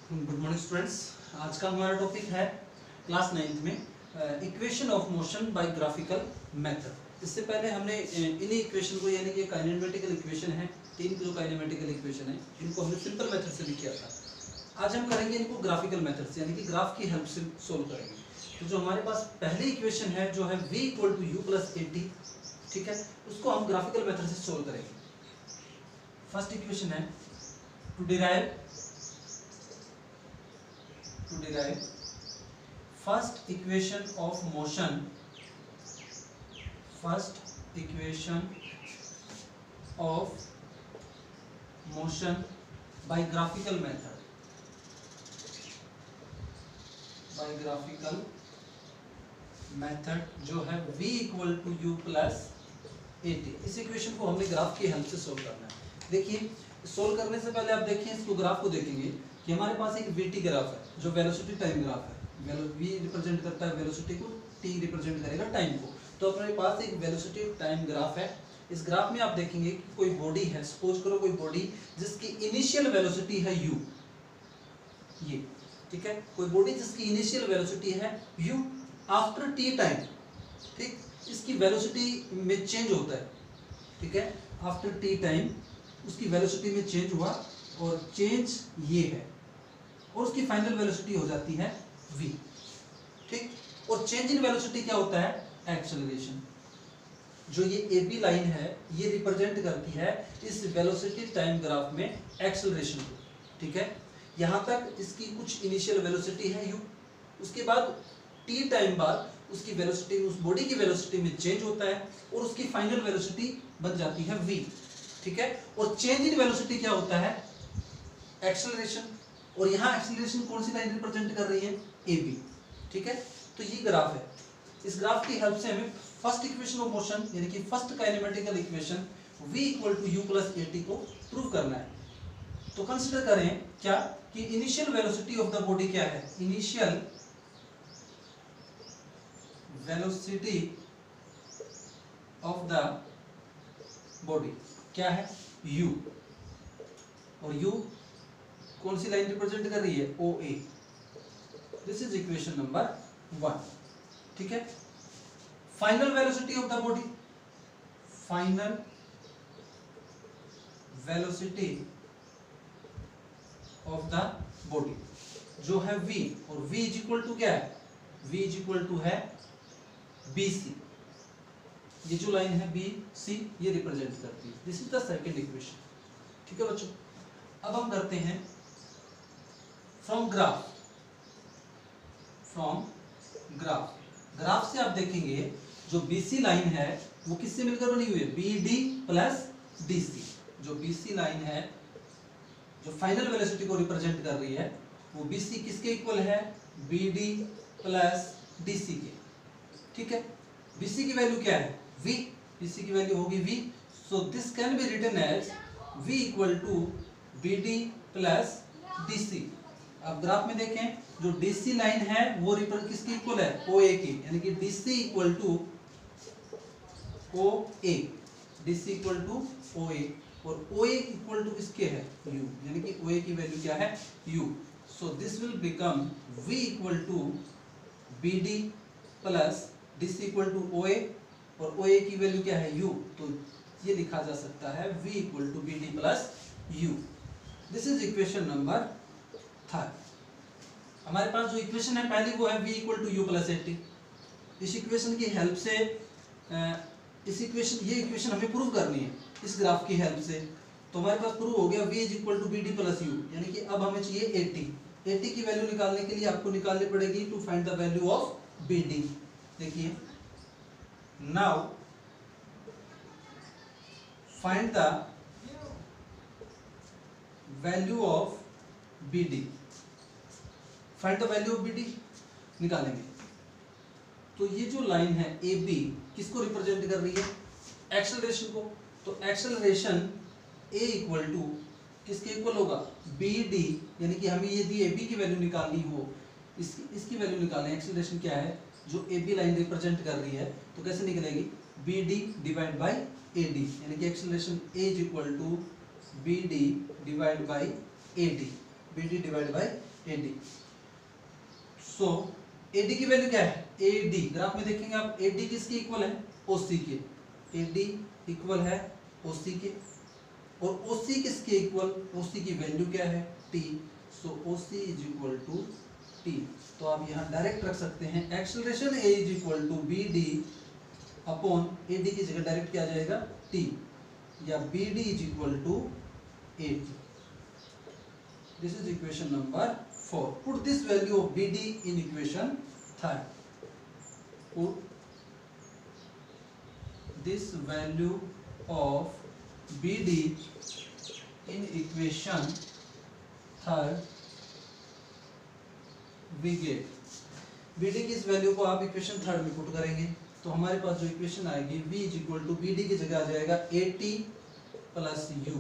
Good morning students. आज का हमारा टॉपिक है क्लास 9th में equation of motion by graphical method. इससे पहले हमने इन्हीं इक्वेशन को यानी कि काइनेमेटिकल इक्वेशन है, 3 जो काइनेमेटिकल इक्वेशन है इनको हमने सिंपल मेथड से भी किया था। आज हम करेंगे इनको ग्राफिकल मेथड से यानी कि ग्राफ की हेल्प से सोल्व करेंगे। तो जो हमारे पास पहली इक्वेशन है जो है v = u + at, ठीक है, उसको हम ग्राफिकल मेथड से सोल्व करेंगे। फर्स्ट इक्वेशन है to derive first equation of motion by graphical method जो है v = u + at। इस इक्वेशन को हमने ग्राफ की हेल्प से सोल्व करना है। देखिए, सोल्व करने से पहले आप देखिए इसको ग्राफ को देखेंगे कि हमारे पास एक vt ग्राफ है जो वेलोसिटी टाइम ग्राफ है। v रिप्रेजेंट करता है वेलोसिटी को, t रिप्रेजेंट करेगा टाइम को। तो अपने पास एक वेलोसिटी टाइम ग्राफ है। इस ग्राफ में आप देखेंगे कि कोई बॉडी है, सपोज करो कोई बॉडी जिसकी इनिशियल वेलोसिटी है u, ये ठीक है, कोई बॉडी जिसकी इनिशियल वेलोसिटी है u आफ्टर t टाइम, ठीक, इसकी वेलोसिटी में चेंज होता है, ठीक है, आफ्टर t टाइम उसकी वेलोसिटी में चेंज हुआ और चेंज ये है और उसकी फाइनल वेलोसिटी हो जाती है v, ठीक। और चेंज इन वेलोसिटी क्या होता है? एक्सेलरेशन। जो ये AB लाइन है ये रिप्रेजेंट करती है इस वेलोसिटी टाइम ग्राफ में एक्सेलरेशन को, ठीक है। यहाँ तक इसकी कुछ इनिशियल वेलोसिटी है u, उसके बाद t टाइम बाद उसकी वेलोसिटी, उस बॉडी की वेलोसिटी में चेंज होता है और उसकी फाइनल वेलोसिटी बन जाती है v, ठीक है। और चेंज इन वेलोसिटी क्या होता है? एक्सेलरेशन। और यहाँ एक्सेलरेशन कौन सी लाइन रिप्रेजेंट कर रही है? AB, ठीक है। तो ये ग्राफ है। इस ग्राफ की हेल्प से हमें फर्स्ट इक्वेशन ऑफ मोशन यानी कि first kinematical equation v = u + at को प्रूव करना है। तो कंसीडर करें क्या कि initial velocity of the body क्या है? Initial velocity of the body क्या है? u। और u कौन सी लाइन रिप्रेजेंट कर रही है? OA। This is equation number 1, ठीक है। Final velocity of the body, final velocity of the body जो है v, और v = क्या है? v = है BC। ये जो लाइन है BC ये रिप्रेजेंट करती है। This is the second equation, ठीक है बच्चों। अब हम करते हैं फ्रॉम ग्राफ। ग्राफ से आप देखेंगे जो BC लाइन है वो किससे मिलकर बनी हुई है? BD + DC। जो BC लाइन है जो फाइनल वेलोसिटी को रिप्रेजेंट कर रही है वो BC किसके इक्वल है? BD + DC के, ठीक है। BC की वैल्यू क्या है? V। BC की वैल्यू होगी V। So this can be written as V = BD + DC। अब ग्राफ में देखें जो DC लाइन है वो किसकी इक्वल है? OA की, यानी कि DC = OA, DC = OA और OA = किसके है? U, यानी कि OA की वैल्यू क्या है? U। So this will become V = BD + DC = OA और OA की वैल्यू क्या है? U। तो ये लिखा जा सकता है V = BD + U। This is equation number 3। हमारे पास जो इक्वेशन है पहली वो है v = u + at। इस इक्वेशन की हेल्प से ये इक्वेशन हमें प्रूव करनी है इस ग्राफ की हेल्प से। तो हमारे पास प्रूव हो गया v = BD + u, यानी कि अब हमें चाहिए 80 की वैल्यू निकालने के लिए आपको निकालनी पड़ेगी to find the value of BD। देखिए, now find the value of BD। Find the value of BD निकालेंगे। तो ये जो लाइन है AB किसको रिप्रेजेंट कर रही है? एक्सेलरेशन को। तो एक्सेलरेशन A = किसके इक्वल होगा? BD, यानी कि हमें यदि AB की वैल्यू निकालनी हो, इसकी वैल्यू निकालें, एक्सेलरेशन क्या है जो AB लाइन रिप्रेजेंट कर रही है, तो कैसे निकलेगी? BD / AD, यानी कि acceleration A = BD / AD, BD / AD। So AD की वैल्यू क्या है? AD ग्राफ में देखेंगे आप, AD किसके इक्वल है? OC के। AD इक्वल है OC के, और OC किसके इक्वल? OC की वैल्यू क्या है? T। So OC is equal to T। तो आप यहाँ डायरेक्ट रख सकते हैं acceleration A is equal to BD upon AD की जगह डायरेक्ट क्या आ जाएगा? T, या BD is equal to AT। This is equation number 4. Put this value of BD in equation 3rd. Put this value of BD in equation 3rd. We get BD की इस value को आप equation 3rd में put करेंगे तो हमारे पास जो इक्वेशन आएगी V is equal to BD की जगह आ जाएगा AT प्लस U।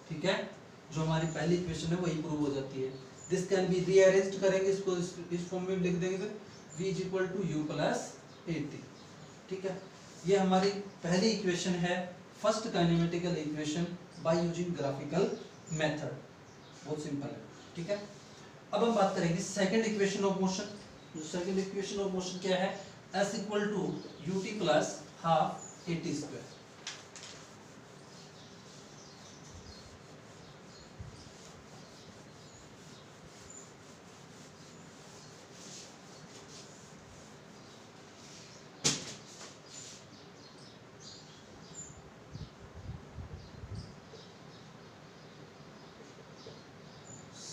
ठीक है, जो हमारी पहली इक्वेशन है वही प्रूव हो जाती है। दिस कैन बी रीअरेंज्ड करेंगे, इसको इस फॉर्म में लिख देंगे तो v is equal to u plus AT। ठीक है, ये हमारी पहली इक्वेशन है, first kinematical equation by using graphical method. बहुत सिंपल है। ठीक है, अब हम बात करेंगे सेकंड इक्वेशन ऑफ मोशन। जो सेकंड इक्वेशन ऑफ मोशन क्या है? s equal to ut plus half AT square.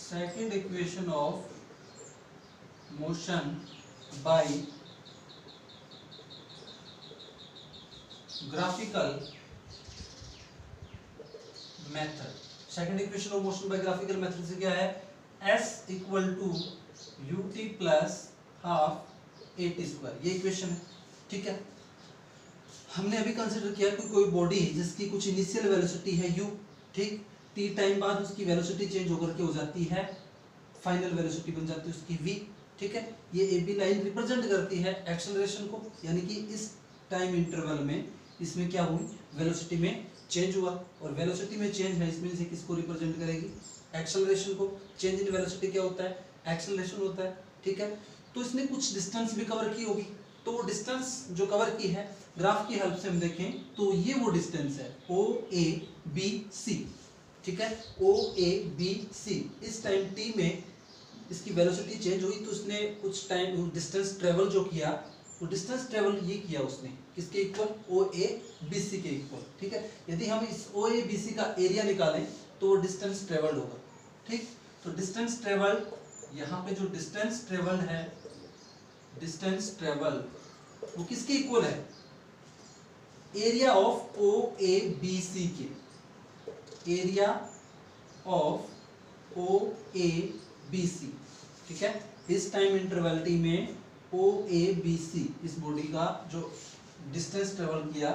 Second equation of motion by graphical method। Second equation of motion by graphical method से क्या है? s equal to ut plus half AT square, ये equation है। ठीक है, हमने अभी consider किया कि कोई बॉडी है जिसकी कुछ इनिशियल वेलोसिटी है u। ठीक, t टाइम बाद उसकी वेलोसिटी चेंज होकर के हो जाती है, फाइनल वेलोसिटी बन जाती है उसकी v। ठीक है, ये AB लाइन रिप्रेजेंट करती है एक्सेलरेशन को, यानी कि इस टाइम इंटरवल में इसमें क्या हुई? वेलोसिटी में चेंज हुआ, और वेलोसिटी में चेंज है इसमें से किसको रिप्रेजेंट करेगी? एक्सेलरेशन को। चेंज इन वेलोसिटी क्या होता है? एक्सेलरेशन होता है। ठीक है, तो इसने कुछ डिस्टेंस भी कवर की होगी, तो वो डिस्टेंस जो कवर की है ग्राफ की हेल्प से हम देखें तो ये वो डिस्टेंस है OABC। ठीक है, OABC। इस टाइम t में इसकी वेलोसिटी चेंज हुई तो उसने कुछ टाइम डिस्टेंस ट्रेवल जो किया, वो डिस्टेंस ट्रेवल ये किया उसने किसके इक्वल? OABC के इक्वल। ठीक है, यदि हम इस OABC का एरिया निकालें तो वो डिस्टेंस ट्रेवल्ड होगा। ठीक, तो डिस्टेंस ट्रेवल्ड, यहाँ पे जो डिस्टेंस ट्रेवल्ड है, डिस्टेंस ट्रेवल्ड वो किसके इक्वल है? एरिया ऑफ OABC के, एरिया ऑफ OABC। ठीक है, इस टाइम इंटरवल t में OABC इस बॉडी का जो डिस्टेंस ट्रेवल किया,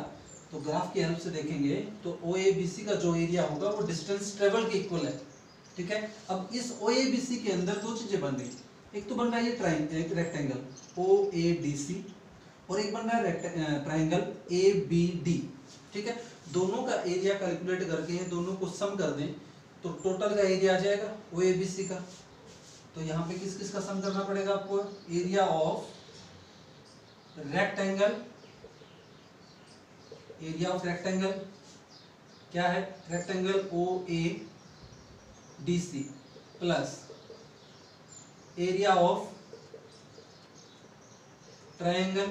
तो ग्राफ की हेल्प से देखेंगे तो OABC का जो एरिया होगा वो डिस्टेंस ट्रेवल के इक्वल है। ठीक है, अब इस OABC के अंदर दो चीजें बन गई, एक तो बन रहा है ये एक रेक्टेंगल OADC, और एक बन रहा है ट्राइंगल ABD। ठीक है, दोनों का एरिया कैलकुलेट करके दोनों को सम कर दें तो टोटल का एरिया आ जाएगा OABC का। तो यहाँ पे किस किस का सम करना पड़ेगा आपको? Area of rectangle, area of rectangle क्या है? Rectangle OADC plus area of triangle,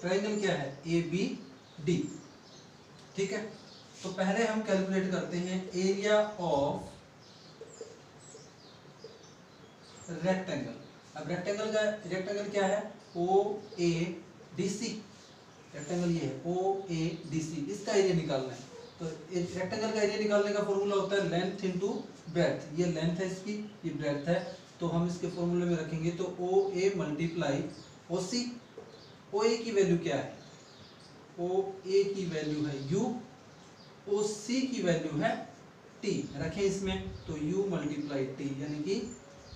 triangle क्या है? ABD। ठीक है, तो पहले हम कैलकुलेट करते हैं एरिया ऑफ रेक्टेंगल। अब रेक्टेंगल क्या है? OADC। रेक्टेंगल ये है OADC, इसका एरिया निकालना है। तो रेक्टेंगल का एरिया निकालने का फॉर्मूला होता है लेंथ इनटू ब्रेड्थ। ये लेंथ है इसकी, ये ब्रेड्थ है, तो हम इसके फॉर्मूले में रखेंगे तो OA मल्टीप्लाई OC। OA की वैल्यू क्या है? OA की वैल्यू है U, OC की वैल्यू है T। रखें इसमें तो U मल्टीप्लाई T यानी कि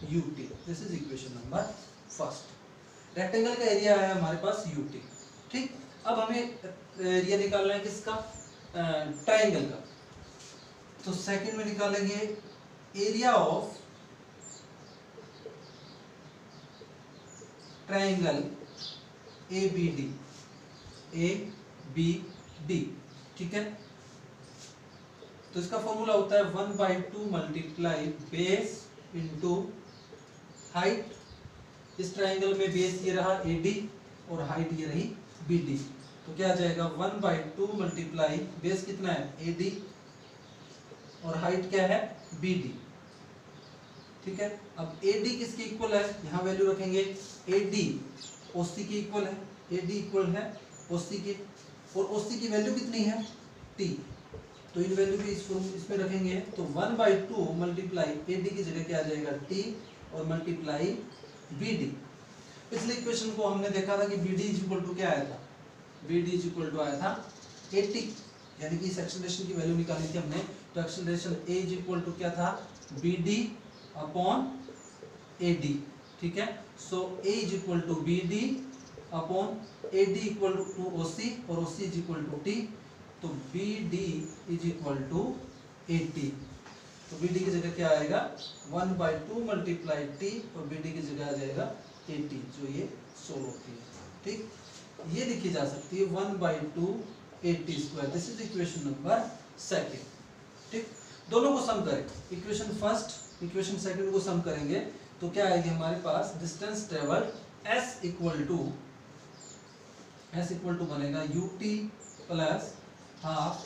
UT। This is equation number first. Rectangle का एरिया है हमारे पास UT। ठीक, अब हमें एरिया निकालना है किसका? ट्राइंगल का। तो सेकंड में निकालेंगे area of triangle ABD, ABD, ठीक है। तो इसका फॉर्मूला होता है 1/2 मल्टीप्लाई बेस इंटू हाइट। इस ट्रायंगल में बेस ये रहा AD और हाइट ये रही BD, तो क्या आ जाएगा 1/2 मल्टीप्लाई बेस कितना है AD और हाइट क्या है BD, ठीक है। अब AD किसके इक्वल है, यहाँ वैल्यू रखेंगे AD OC के इक्वल है, AD इक्वल है OC के, और OC की वैल्यू कितनी है T, तो इन वैल्यू भी इसमें रखेंगे, तो 1/2 मल्टीप्लाई AD की जगह क्या आ जाएगा T और मल्टीप्लाई BD। पिछले इक्वेशन को हमने देखा था कि BD इज इक्वल टू क्या आया था, BD इज इक्वल टू आया था 80, यानी कि इस एक्सेलरेशन की वैल्यू निकाली थी हमने, तो acceleration A is equal to क्या था BD अपॉन AD, ठीक है। So A is equal to BD upon AD equal to OC और OC is equal to T, तो BD इज इक्वल टू 80, तो BD की जगह क्या आएगा 1/2 मल्टीप्लाई T और BD की जगह आ जाएगा 80, जो ये सोल्व होती है, ठीक। ये लिखी जा सकती है 1/2 80 square, this is equation number second, ठीक। दोनों को सम करें, इक्वेशन फर्स्ट इक्वेशन सेकंड को सम करेंगे तो क्या आएगी हमारे पास, distance travel S equal to बनेगा UT plus half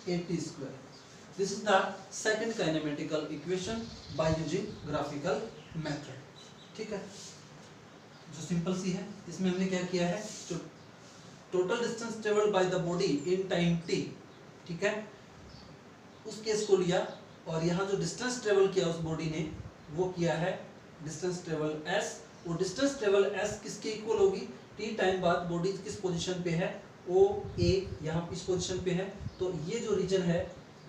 80 square. This is the second kinematical equation by using graphical method, ठीक है, जो सिंपल सी है। इसमें हमने क्या किया है, जो total distance travelled by the body in time t, ठीक है, उस केस को लिया, और यहाँ जो डिस्टेंस ट्रेवल किया उस बॉडी ने वो किया है डिस्टेंस ट्रेवल s, और डिस्टेंस ट्रेवल s किसके इक्वल होगी, t टाइम बाद बॉडी किस पोजीशन पे है OA, यहाँ इस पोजीशन पे है, तो ये जो रीजन है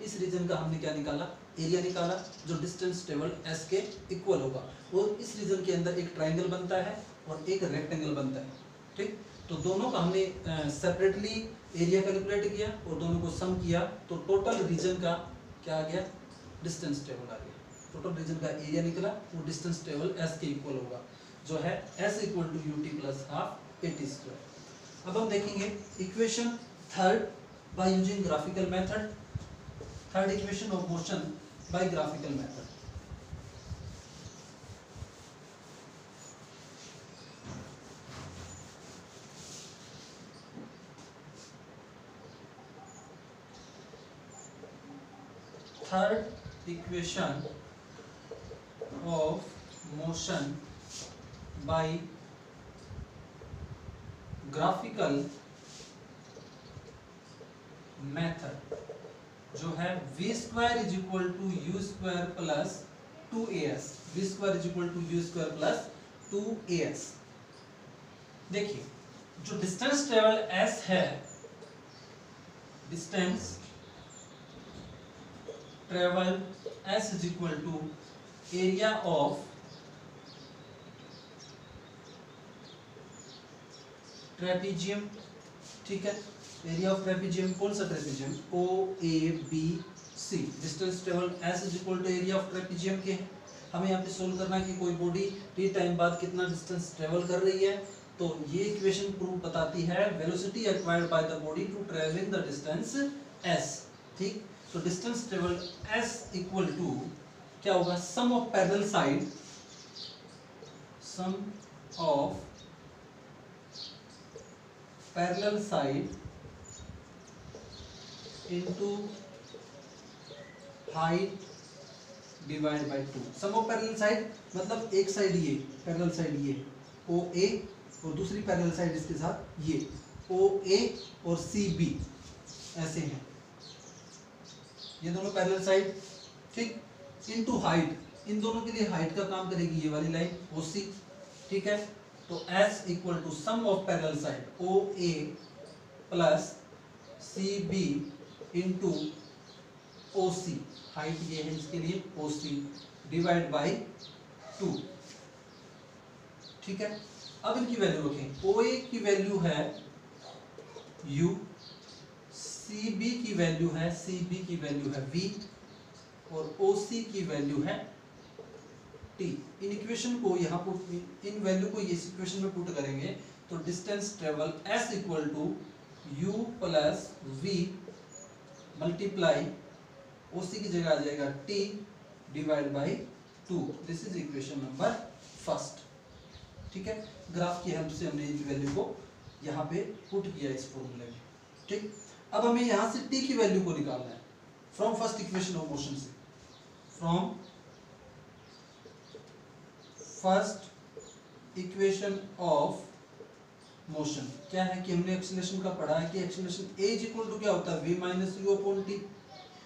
इस रीजन का हमने क्या निकाला, एरिया निकाला, जो डिस्टेंस ट्रेवल s के इक्वल होगा, और इस रीजन के अंदर एक ट्राइंगल बनता है और एक रेक्टेंगल बनता है, ठीक। तो दोनों का हमने सेपरेटली एरिया कैलकुलेट किया और दोनों को सम किया, तो टोटल रीजन का क्या आ गया, डिस्टेंस ट्रेवल आ गया, टोटल रीजन का एरिया निकला, वो डिस्टेंस ट्रेवल s के इक्वल होगा, जो है s equal to UT plus half 80 square. अब हम देखेंगे equation third by using graphical method, third equation of motion by graphical method. Third equation of motion by graphical method, जो है v square is equal to u square plus 2as, v square is equal to u square plus 2as। देखिए जो distance travel s है, distance travel s is equal to area of trapezium, ठीक है, area of trapezium, कौन सा trapezium OABC, distance travel s is equal to area of trapezium के। हमें यहाँ पे सोल्व करना है कि कोई बॉडी t टाइम बाद कितना डिस्टेंस ट्रेवल कर रही है, तो ये इक्वेशन प्रूव बताती है velocity acquired by the body to travelling the distance s, ठीक। तो distance travel s equal to क्या होगा, sum of parallel side, sum of parallel side into height divide by 2। Sum of parallel side मतलब एक side ये parallel side ये OA और दूसरी पैरेलल साइड इसके साथ ये OA और CB ऐसे हैं, ये दोनों पैरेलल साइड, ठीक। इनटू हाइट, इन दोनों के लिए हाइट का काम करेगी ये वाली लाइन OC, ठीक है। तो S equal to sum of parallel side OA plus CB into OC, height ये है इसके लिए OC डिवाइड बाई 2, ठीक है। अब इनकी वैल्यू रखें, OA की वैल्यू है U, CB की वैल्यू है V और OC की वैल्यू है टी। इन इक्वेशन को यहाँ पुट, इन वैल्यू को इस इक्वेशन में पुट करेंगे तो distance travel s equal to u plus v multiply उसी की जगह आ जाएगा t divide by 2। This is equation number first. ठीक है, ग्राफ की हेल्प से हमने इस वैल्यू को यहाँ पे पुट किया इस फॉर्मूले में। ठीक, अब हमें यहाँ से t की वैल्यू को निकालना है from first equation of motion से। From first equation of motion क्या है कि हमने एक्सीलरेशन का पढ़ा है कि acceleration a is equal to क्या होता है v minus you upon T,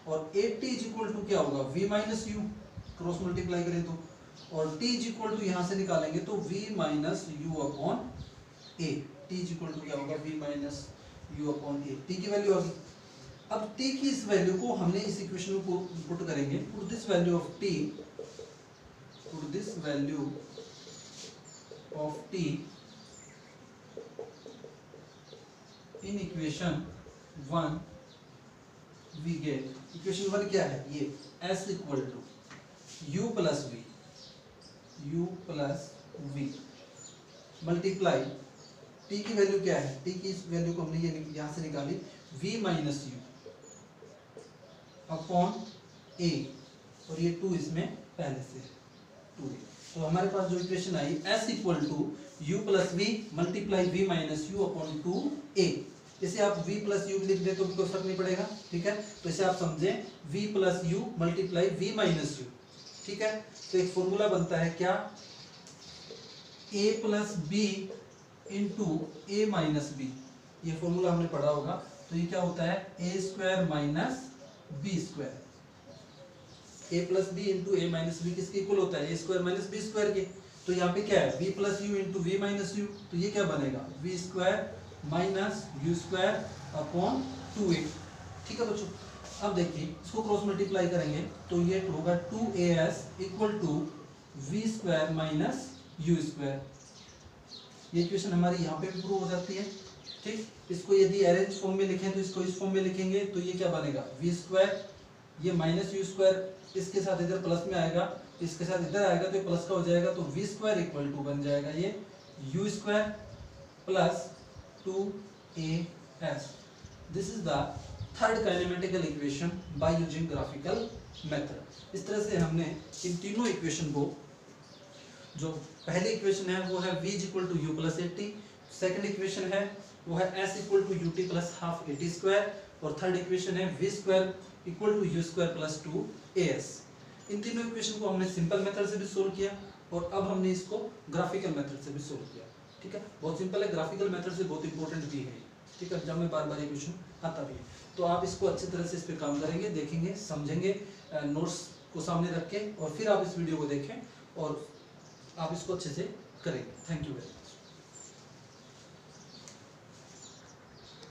और A T is equal to क्या होगा v minus U, cross multiply करें तो, और t इज इक्वल टू यहाँ से निकालेंगे तो v minus you upon a। t is equal to क्या होगा v minus you upon a, t की वैल्यू आ गई। अब t की इस वैल्यू को हमने इस इक्वेशन में पुट करेंगे। Put this value of t, put this value of t in equation 1 we get, equation 1 क्या है ये, s equal to u plus v multiply t की वैल्यू क्या है, t की इस वैल्यू को हमने ये यहाँ से निकाली v minus you upon a, और ये 2 इसमें पहले से 2 है। तो हमारे पास जो इक्वेशन आई s equal to u plus v multiply v minus you upon 2a। इसे आप v प्लस यू लिख दे तो भी कोई फर्क नहीं पड़ेगा। ठीक है, तो इसे आप समझें v plus u multiply v minus u. ठीक है, तो एक फॉर्मूला बनता है क्या, a plus b into a minus b। ये फॉर्मूला हमने पढ़ा होगा। तो ये क्या होता है a square minus b square. a plus b into a minus b किसके इक्वल होता है, a square minus b square के। तो यहाँ पे क्या है v plus u into v minus u, तो ये क्या बनेगा v square minus u square upon 2a। ठीक है बच्चों, अब देखिए इसको क्रॉस मल्टीप्लाई करेंगे तो ये होगा 2as equal to v square minus u square. ये इक्वेशन हमारी यहाँ पे भी प्रूव हो जाती है। ठीक, इसको यदि अरेंज फॉर्म में लिखें तो इसको इस फॉर्म में लिखेंगे तो ये क्या बनेगा वी स्क्वायर, ये माइनस यू स्क्वायर इसके साथ इधर प्लस में आएगा, इसके साथ इधर आएगा तो ये प्लस का हो जाएगा, तो वी स्क्वायर इक्वल टू बन जाएगा ये you square plus 2as। This is the third kinematical equation by using graphical method. इस तरह से हमने इन तीनों इक्वेशन को, जो पहली इक्वेशन है वो है v equal to u plus 80, second equation है वो है s equal to u t plus half 80 square, और थर्ड इक्वेशन है v square equal to u square plus 2as। इन तीनों इक्वेशन को हमने सिंपल मेथड से भी सोल्व किया और अब हमने इसको ग्राफिकल मेथड से भी सोल्व किया। ठीक है, बहुत सिंपल है, ग्राफिकल मेथड से बहुत इंपॉर्टेंट भी है। ठीक है, जब में बार बार ये क्वेश्चन आता भी है तो आप इसको अच्छी तरह से इस पर काम करेंगे, देखेंगे, समझेंगे नोट्स को सामने रख के, और फिर आप इस वीडियो को देखें और आप इसको अच्छे से करेंगे। Thank you very much.